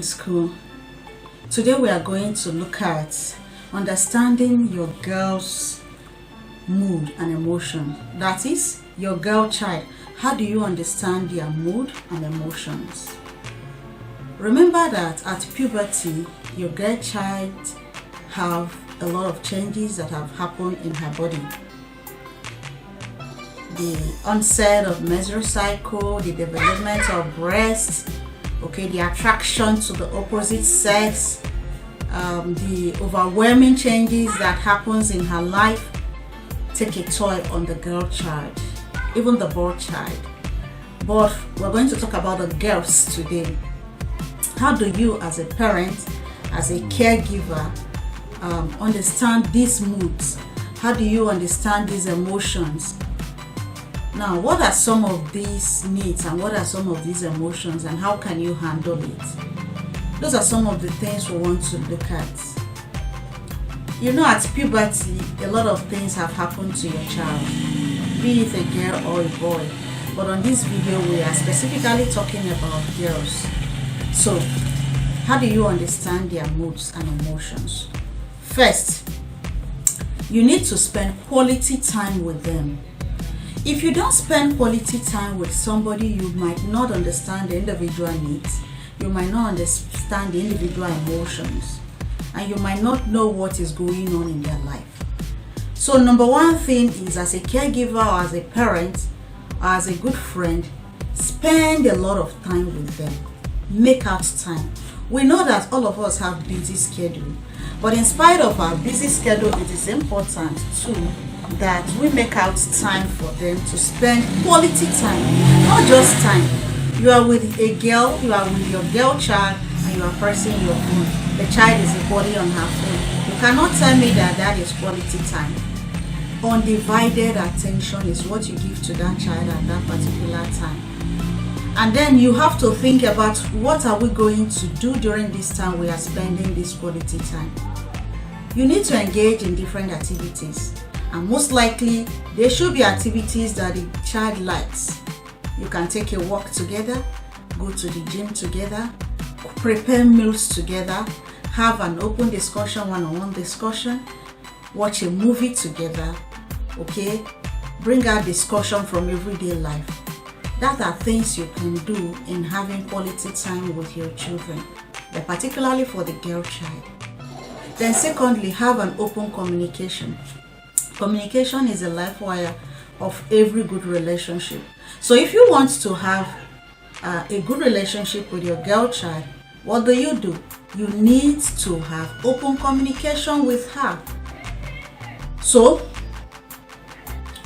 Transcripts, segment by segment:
school. Today we are going to look at understanding your girl's mood and emotion. That is, your girl child. How do you understand their mood and emotions? Remember that at puberty, your girl child have a lot of changes that have happened in her body. The onset of menstrual cycle, the development of breasts, the attraction to the opposite sex, the overwhelming changes that happens in her life take a toll on the girl child, even the boy child. But we're going to talk about the girls today. How do you, as a parent, as a caregiver, understand these moods? How do you understand these emotions? Now, what are some of these needs and what are some of these emotions, and how can you handle it? Those are some of the things we want to look at. At puberty, a lot of things have happened to your child, be it a girl or a boy. But on this video, we are specifically talking about girls. So, how do you understand their moods and emotions? First, you need to spend quality time with them. If you don't spend quality time with somebody, you might not understand the individual needs, you might not understand the individual emotions, and you might not know what is going on in their life. So number one thing is, as a caregiver or as a parent or as a good friend, spend a lot of time with them. Make out time. We know that all of us have busy schedule, but in spite of our busy schedule, it is important too that we make out time for them to spend quality time, not just time. You are with a girl, you are with your girl child, and you are pressing your phone. The child is equally on her phone. You cannot tell me that is quality time. Undivided attention is what you give to that child at that particular time. And then you have to think about, what are we going to do during this time we are spending this quality time? You need to engage in different activities. And most likely, there should be activities that the child likes. You can take a walk together, go to the gym together, prepare meals together, have an open discussion, one-on-one discussion, watch a movie together, Bring out discussion from everyday life. That are things you can do in having quality time with your children, but particularly for the girl child. Then secondly, have an open communication. Communication is a life wire of every good relationship. So if you want to have a good relationship with your girl child, what do? You need to have open communication with her. So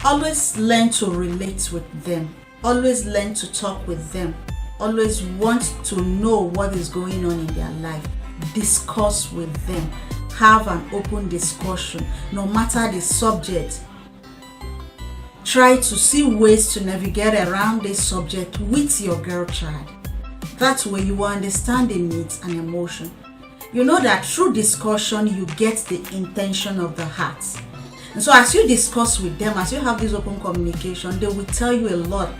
always learn to relate with them. Always learn to talk with them. Always want to know what is going on in their life. Discuss with them. Have an open discussion, no matter the subject. Try to see ways to navigate around this subject with your girl child. That way you will understand the needs and emotion. You know that through discussion you get the intention of the heart. And so as you discuss with them, as you have this open communication, they will tell you a lot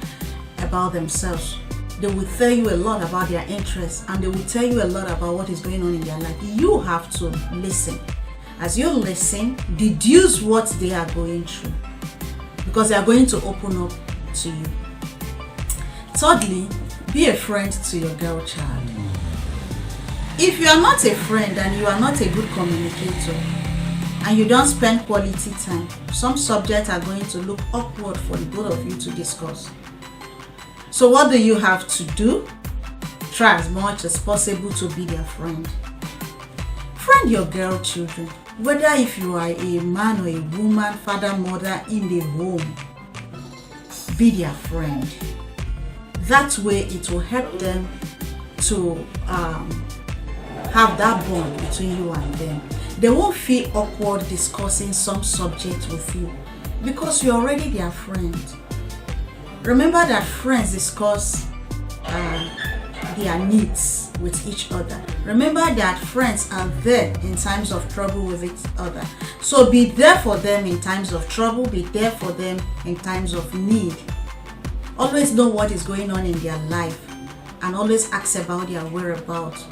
about themselves. They will tell you a lot about their interests, and they will tell you a lot about what is going on in their life. You have to listen. As you listen, deduce what they are going through, because they are going to open up to you. Thirdly, be a friend to your girl child. If you are not a friend and you are not a good communicator, and you don't spend quality time, some subjects are going to look awkward for the both of you to discuss. So what do you have to do? Try as much as possible to be their friend. Friend your girl children, whether if you are a man or a woman, father, mother in the home, be their friend. That way it will help them to have that bond between you and them. They won't feel awkward discussing some subject with you because you're already their friend. Remember that friends discuss their needs with each other. Remember that friends are there in times of trouble with each other. So be there for them in times of trouble, be there for them in times of need. Always know what is going on in their life and always ask about their whereabouts.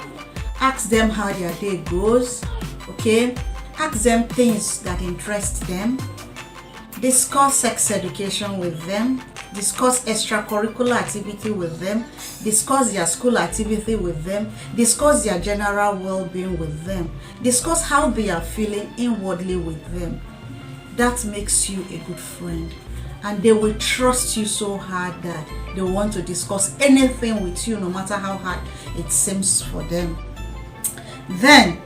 Ask them how their day goes. Okay, ask them things that interest them. Discuss sex education with them. Discuss extracurricular activity with them. Discuss their school activity with them. Discuss their general well-being with them. Discuss how they are feeling inwardly with them. That makes you a good friend, and they will trust you so hard that they want to discuss anything with you, no matter how hard it seems for them. Then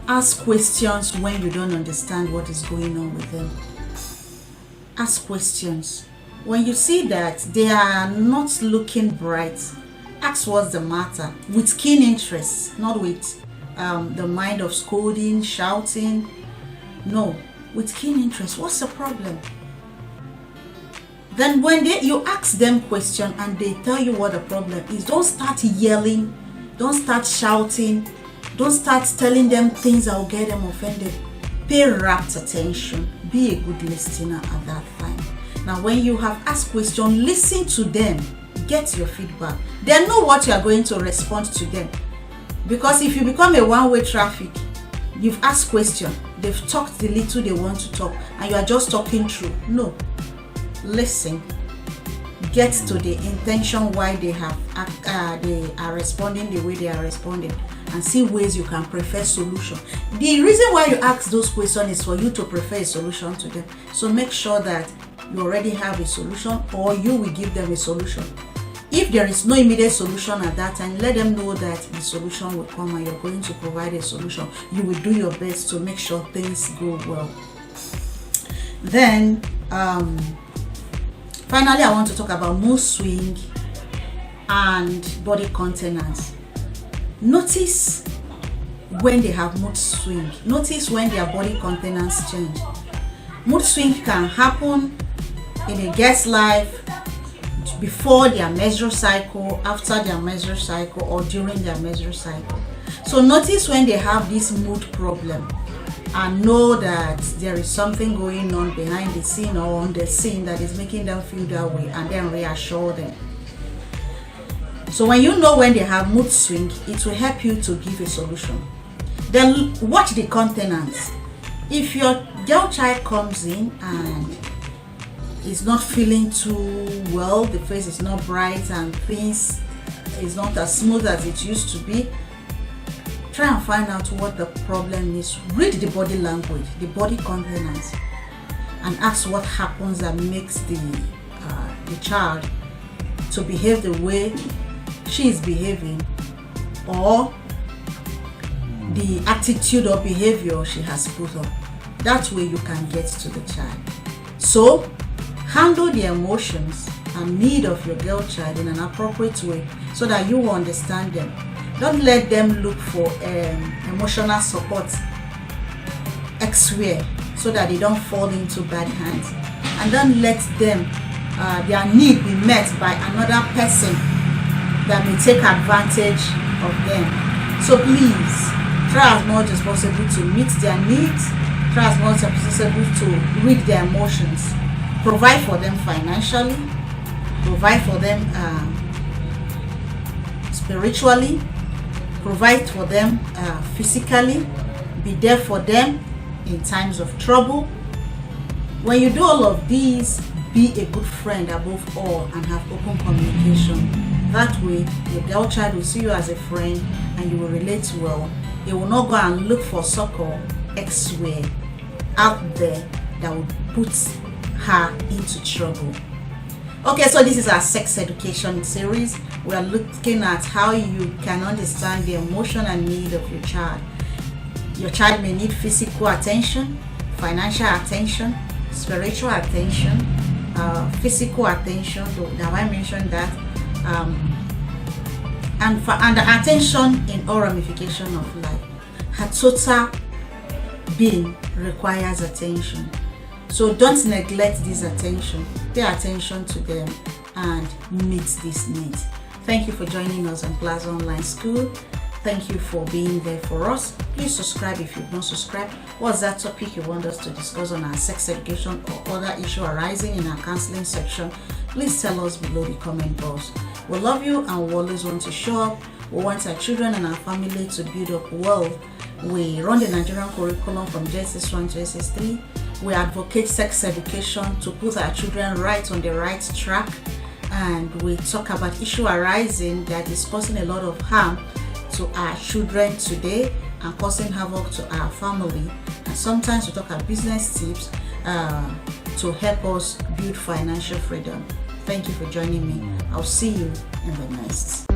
ask questions when you don't understand what is going on with them. Ask questions. When you see that they are not looking bright, ask what's the matter with keen interest, not with the mind of scolding, shouting. No, with keen interest. What's the problem? Then when you ask them question and they tell you what the problem is, don't start yelling, don't start shouting, don't start telling them things that will get them offended. Pay rapt attention. Be a good listener at that time. Now, when you have asked questions, listen to them. Get your feedback. They know what you are going to respond to them. Because if you become a one-way traffic, you've asked questions, they've talked the little they want to talk, and you are just talking through. No. Listen. Get to the intention why they are responding the way they are responding, and see ways you can prefer solution. The reason why you ask those questions is for you to prefer a solution to them. So make sure that you already have a solution, or you will give them a solution. If there is no immediate solution at that time, let them know that the solution will come and you're going to provide a solution. You will do your best to make sure things go well. Then finally, I want to talk about mood swing and body countenance. Notice when they have mood swing. Notice when their body countenance change. Mood swing can happen in a guest's life before their menstrual cycle, after their menstrual cycle, or during their menstrual cycle. So notice when they have this mood problem, and know that there is something going on behind the scene or on the scene that is making them feel that way, and then reassure them. So when you know when they have mood swing, it will help you to give a solution. Then watch the countenance. If your girl child comes in and is not feeling too well, the face is not bright and things is not as smooth as it used to be, try and find out what the problem is. Read the body language, the body countenance, and ask what happens that makes the child to behave the way she is behaving, or the attitude or behavior she has put on. That way you can get to the child. So handle the emotions and need of your girl child in an appropriate way so that you will understand them. Don't let them look for emotional support elsewhere so that they don't fall into bad hands. And don't let them their need be met by another person that may take advantage of them. So please try as much as possible to meet their needs. Try as much as possible to read their emotions. Provide for them financially. Provide for them spiritually. Provide for them physically. Be there for them in times of trouble. When you do all of these, be a good friend above all and have open communication. That way, your girl child will see you as a friend and you will relate well. They will not go and look for succor elsewhere out there that will put her into trouble. Okay, so this is our sex education series. We are looking at how you can understand the emotion and need of your child. Your child may need physical attention, financial attention, spiritual attention, physical attention. Have I mentioned that? And the attention in all ramifications of life. Her total being requires attention. So don't neglect this attention. Pay attention to them and meet these needs. Thank you for joining us on Plaza Online School. Thank you for being there for us. Please subscribe if you've not subscribed. What's that topic you want us to discuss on our sex education or other issue arising in our counseling section? Please tell us below the comment box. We love you and we always want to show up We want our children and our family to build up well. We run the Nigerian curriculum from JSS 1 to JSS 3. We advocate sex education to put our children right on the right track. And we talk about issue arising that is causing a lot of harm to our children today and causing havoc to our family. And sometimes we talk about business tips to help us build financial freedom. Thank you for joining me. I'll see you in the next.